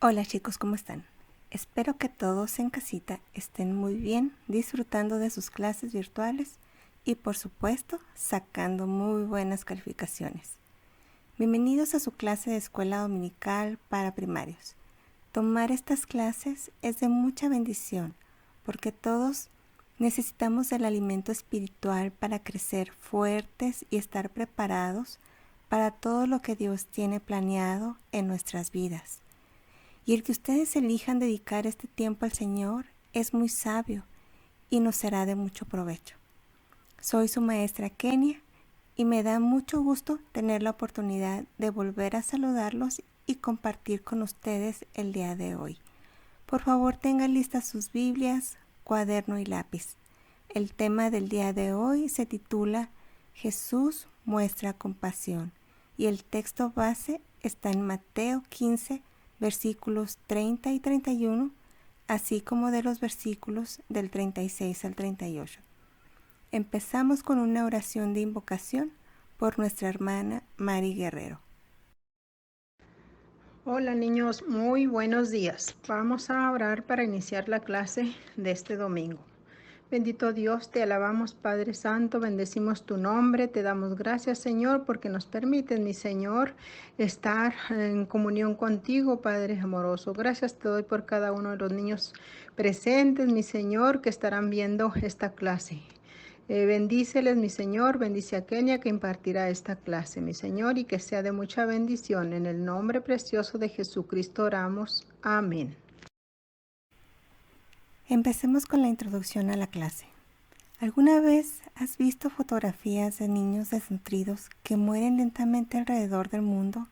Hola chicos, ¿cómo están? Espero que todos en casita estén muy bien, disfrutando de sus clases virtuales y por supuesto sacando muy buenas calificaciones. Bienvenidos a su clase de escuela dominical para primarios. Tomar estas clases es de mucha bendición porque todos necesitamos del alimento espiritual para crecer fuertes y estar preparados para todo lo que Dios tiene planeado en nuestras vidas. Y el que ustedes elijan dedicar este tiempo al Señor es muy sabio y nos será de mucho provecho. Soy su maestra Kenia y me da mucho gusto tener la oportunidad de volver a saludarlos y compartir con ustedes el día de hoy. Por favor, tengan listas sus Biblias, cuaderno y lápiz. El tema del día de hoy se titula Jesús muestra compasión y el texto base está en Mateo 15, versículos 30 y 31, así como de los versículos del 36 al 38. Empezamos con una oración de invocación por nuestra hermana Mari Guerrero. Hola niños, muy buenos días. Vamos a orar para iniciar la clase de este domingo. Bendito Dios, te alabamos Padre Santo, bendecimos tu nombre, te damos gracias Señor porque nos permites, mi Señor, estar en comunión contigo, Padre amoroso. Gracias te doy por cada uno de los niños presentes, mi Señor, que estarán viendo esta clase. Bendíceles, mi Señor, bendice a Kenia que impartirá esta clase, mi Señor, y que sea de mucha bendición. En el nombre precioso de Jesucristo oramos. Amén. Empecemos con la introducción a la clase. ¿Alguna vez has visto fotografías de niños desnutridos que mueren lentamente alrededor del mundo?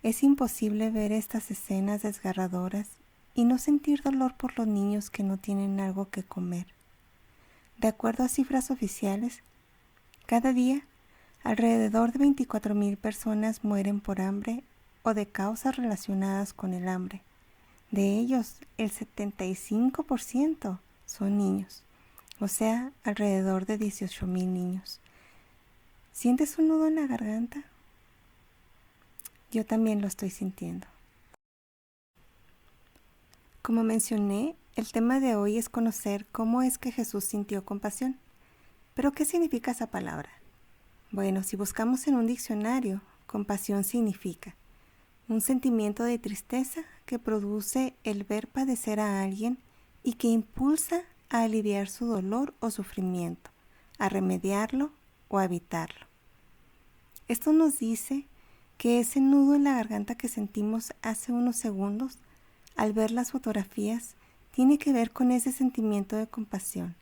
Es imposible ver estas escenas desgarradoras y no sentir dolor por los niños que no tienen algo que comer. De acuerdo a cifras oficiales, cada día alrededor de 24,000 personas mueren por hambre o de causas relacionadas con el hambre. De ellos, el 75% son niños, o sea, alrededor de 18,000 niños. ¿Sientes un nudo en la garganta? Yo también lo estoy sintiendo. Como mencioné, el tema de hoy es conocer cómo es que Jesús sintió compasión. ¿Pero qué significa esa palabra? Bueno, si buscamos en un diccionario, compasión significa un sentimiento de tristeza que produce el ver padecer a alguien y que impulsa a aliviar su dolor o sufrimiento, a remediarlo o a evitarlo. Esto nos dice que ese nudo en la garganta que sentimos hace unos segundos al ver las fotografías tiene que ver con ese sentimiento de compasión,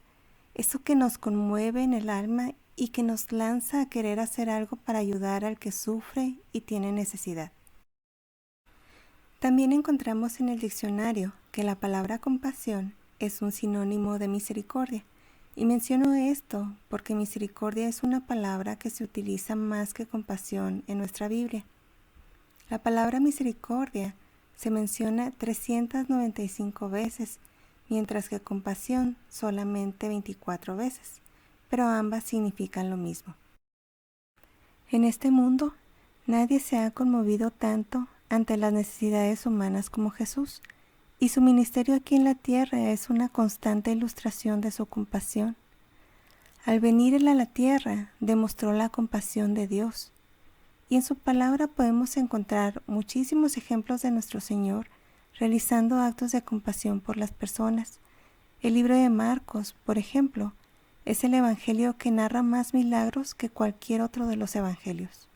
eso que nos conmueve en el alma y que nos lanza a querer hacer algo para ayudar al que sufre y tiene necesidad. También encontramos en el diccionario que la palabra compasión es un sinónimo de misericordia. Y menciono esto porque misericordia es una palabra que se utiliza más que compasión en nuestra Biblia. La palabra misericordia se menciona 395 veces, mientras que compasión solamente 24 veces, pero ambas significan lo mismo. En este mundo, nadie se ha conmovido tanto ante las necesidades humanas como Jesús, y su ministerio aquí en la tierra es una constante ilustración de su compasión. Al venir él a la tierra, demostró la compasión de Dios, y en su palabra podemos encontrar muchísimos ejemplos de nuestro Señor realizando actos de compasión por las personas. El libro de Marcos, por ejemplo, es el evangelio que narra más milagros que cualquier otro de los evangelios.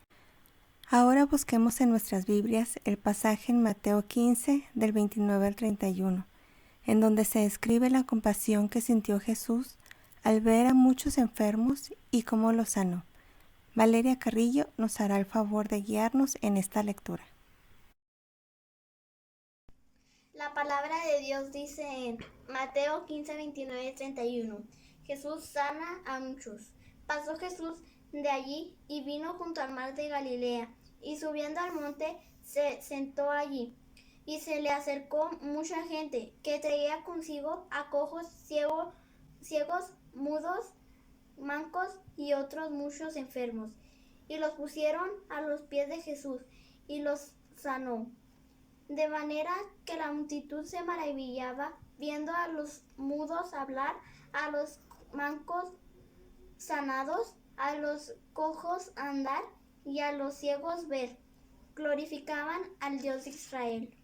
Ahora busquemos en nuestras Biblias el pasaje en Mateo 15, del 29 al 31, en donde se describe la compasión que sintió Jesús al ver a muchos enfermos y cómo los sanó. Valeria Carrillo nos hará el favor de guiarnos en esta lectura. La palabra de Dios dice en Mateo 15, 29 y 31, Jesús sana a muchos. Pasó Jesús de allí y vino junto al mar de Galilea, y subiendo al monte se sentó allí. Y se le acercó mucha gente que traía consigo a cojos, ciegos, mudos, mancos y otros muchos enfermos. Y los pusieron a los pies de Jesús y los sanó. de manera que la multitud se maravillaba viendo a los mudos hablar, a los mancos sanados, a los cojos andar y a los ciegos ver. Glorificaban al Dios de Israel.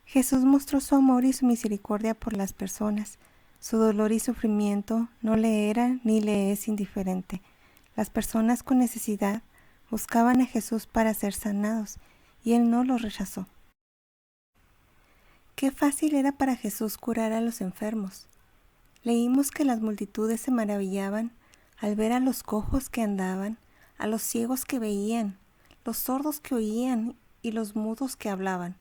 Jesús mostró su amor y su misericordia por las personas. Su dolor y sufrimiento no le era ni le es indiferente. Las personas con necesidad buscaban a Jesús para ser sanados, y Él no los rechazó. Qué fácil era para Jesús curar a los enfermos. Leímos que las multitudes se maravillaban al ver a los cojos que andaban, a los ciegos que veían, los sordos que oían y los mudos que hablaban.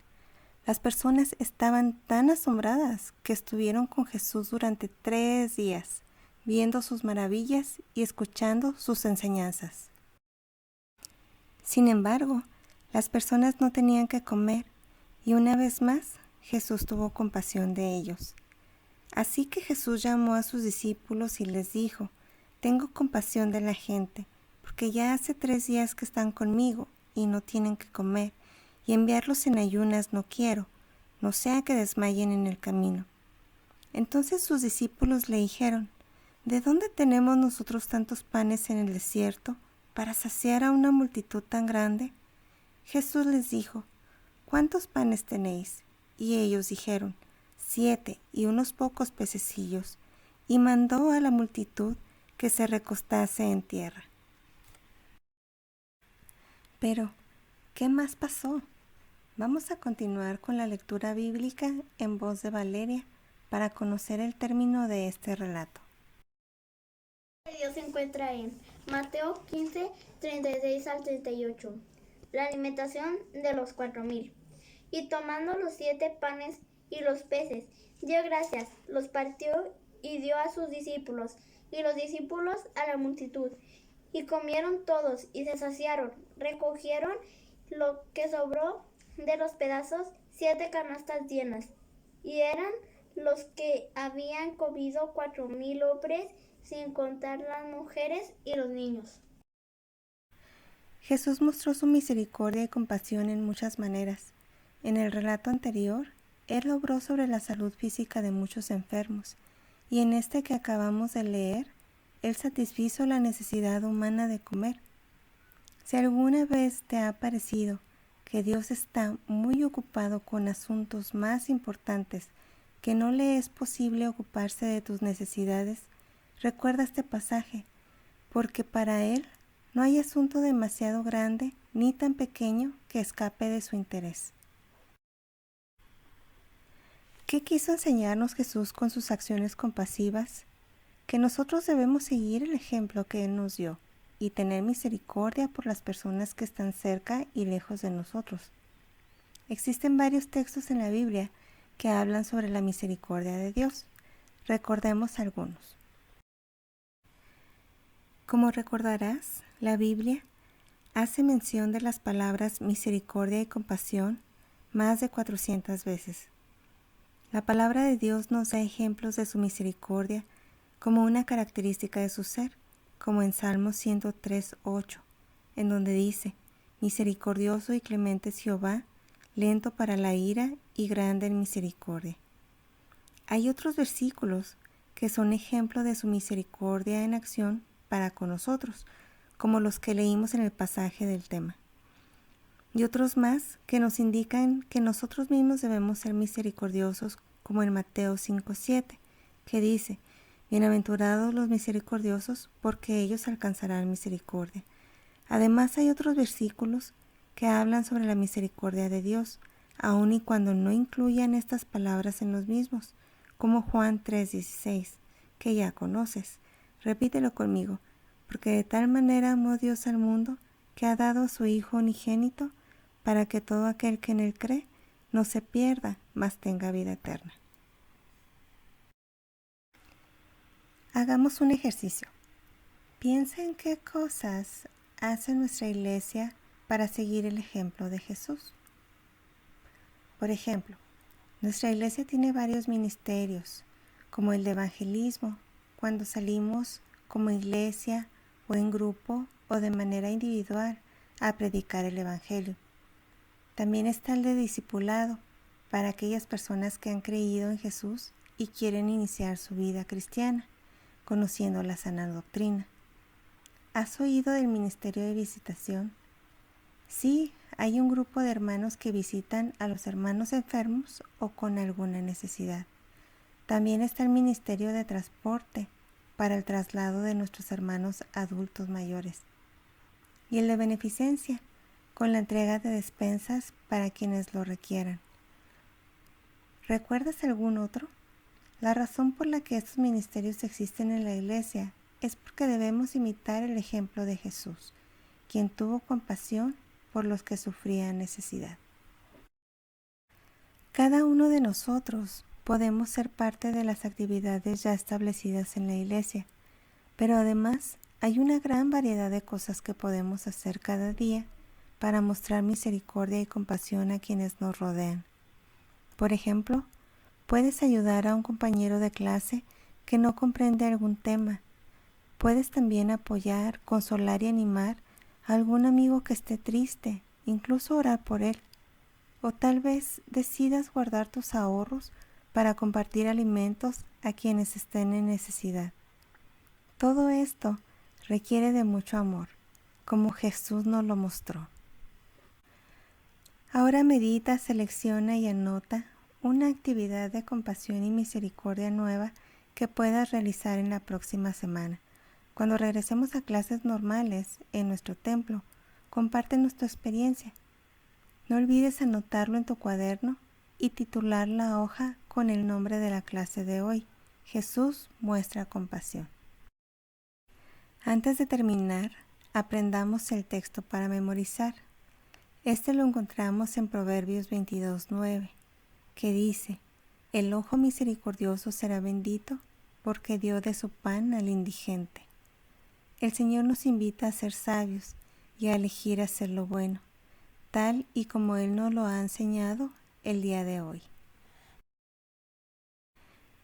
Las personas estaban tan asombradas que estuvieron con Jesús durante 3 días, viendo sus maravillas y escuchando sus enseñanzas. Sin embargo, las personas no tenían que comer, y una vez más Jesús tuvo compasión de ellos. Así que Jesús llamó a sus discípulos y les dijo: «Tengo compasión de la gente, porque ya hace 3 días que están conmigo y no tienen que comer, y enviarlos en ayunas no quiero, no sea que desmayen en el camino». Entonces sus discípulos le dijeron: «¿De dónde tenemos nosotros tantos panes en el desierto para saciar a una multitud tan grande?». Jesús les dijo: «¿Cuántos panes tenéis?». Y ellos dijeron: 7 y unos pocos pececillos, y mandó a la multitud que se recostase en tierra. Pero, ¿qué más pasó? Vamos a continuar con la lectura bíblica en voz de Valeria para conocer el término de este relato. Dios se encuentra en Mateo 15, 36 al 38. La alimentación de los 4,000. Y tomando los 7 panes y los peces, dio gracias, los partió y dio a sus discípulos, y los discípulos a la multitud. Y comieron todos y se saciaron. Recogieron lo que sobró de los pedazos, 7 canastas llenas. Y eran los que habían comido 4,000 hombres, sin contar las mujeres y los niños. Jesús mostró su misericordia y compasión en muchas maneras. En el relato anterior, Él obró sobre la salud física de muchos enfermos, y en este que acabamos de leer, Él satisfizo la necesidad humana de comer. Si alguna vez te ha parecido que Dios está muy ocupado con asuntos más importantes, que no le es posible ocuparse de tus necesidades, recuerda este pasaje, porque para Él no hay asunto demasiado grande ni tan pequeño que escape de su interés. ¿Qué quiso enseñarnos Jesús con sus acciones compasivas? Que nosotros debemos seguir el ejemplo que Él nos dio y tener misericordia por las personas que están cerca y lejos de nosotros. Existen varios textos en la Biblia que hablan sobre la misericordia de Dios. Recordemos algunos. Como recordarás, la Biblia hace mención de las palabras misericordia y compasión más de 400 veces. La palabra de Dios nos da ejemplos de su misericordia como una característica de su ser, como en Salmos 103:8, en donde dice: «Misericordioso y clemente es Jehová, lento para la ira y grande en misericordia». Hay otros versículos que son ejemplo de su misericordia en acción para con nosotros, como los que leímos en el pasaje del tema. Y otros más que nos indican que nosotros mismos debemos ser misericordiosos, como en Mateo 5:7, que dice: «Bienaventurados los misericordiosos, porque ellos alcanzarán misericordia». Además hay otros versículos que hablan sobre la misericordia de Dios, aun y cuando no incluyan estas palabras en los mismos, como Juan 3:16, que ya conoces. Repítelo conmigo: «Porque de tal manera amó Dios al mundo, que ha dado a su Hijo unigénito, para que todo aquel que en Él cree no se pierda, mas tenga vida eterna». Hagamos un ejercicio. Piensa en qué cosas hace nuestra iglesia para seguir el ejemplo de Jesús. Por ejemplo, nuestra iglesia tiene varios ministerios, como el de evangelismo, cuando salimos como iglesia o en grupo o de manera individual a predicar el evangelio. También está el de discipulado, para aquellas personas que han creído en Jesús y quieren iniciar su vida cristiana, conociendo la sana doctrina. ¿Has oído del ministerio de visitación? Sí, hay un grupo de hermanos que visitan a los hermanos enfermos o con alguna necesidad. También está el ministerio de transporte para el traslado de nuestros hermanos adultos mayores. Y el de beneficencia, con la entrega de despensas para quienes lo requieran. ¿Recuerdas algún otro? La razón por la que estos ministerios existen en la Iglesia es porque debemos imitar el ejemplo de Jesús, quien tuvo compasión por los que sufrían necesidad. Cada uno de nosotros podemos ser parte de las actividades ya establecidas en la Iglesia, pero además hay una gran variedad de cosas que podemos hacer cada día para mostrar misericordia y compasión a quienes nos rodean. Por ejemplo, puedes ayudar a un compañero de clase que no comprende algún tema. Puedes también apoyar, consolar y animar a algún amigo que esté triste, incluso orar por él. O tal vez decidas guardar tus ahorros para compartir alimentos a quienes estén en necesidad. Todo esto requiere de mucho amor, como Jesús nos lo mostró. Ahora medita, selecciona y anota una actividad de compasión y misericordia nueva que puedas realizar en la próxima semana. Cuando regresemos a clases normales en nuestro templo, compártenos tu experiencia. No olvides anotarlo en tu cuaderno y titular la hoja con el nombre de la clase de hoy. Jesús muestra compasión. Antes de terminar, aprendamos el texto para memorizar. Este lo encontramos en Proverbios 22:9, que dice: el ojo misericordioso será bendito, porque dio de su pan al indigente. El Señor nos invita a ser sabios y a elegir hacer lo bueno, tal y como Él nos lo ha enseñado el día de hoy.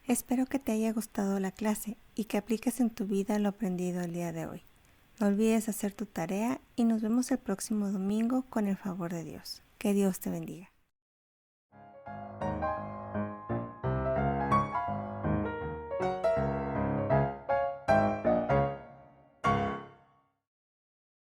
Espero que te haya gustado la clase y que apliques en tu vida lo aprendido el día de hoy. No olvides hacer tu tarea y nos vemos el próximo domingo con el favor de Dios. Que Dios te bendiga.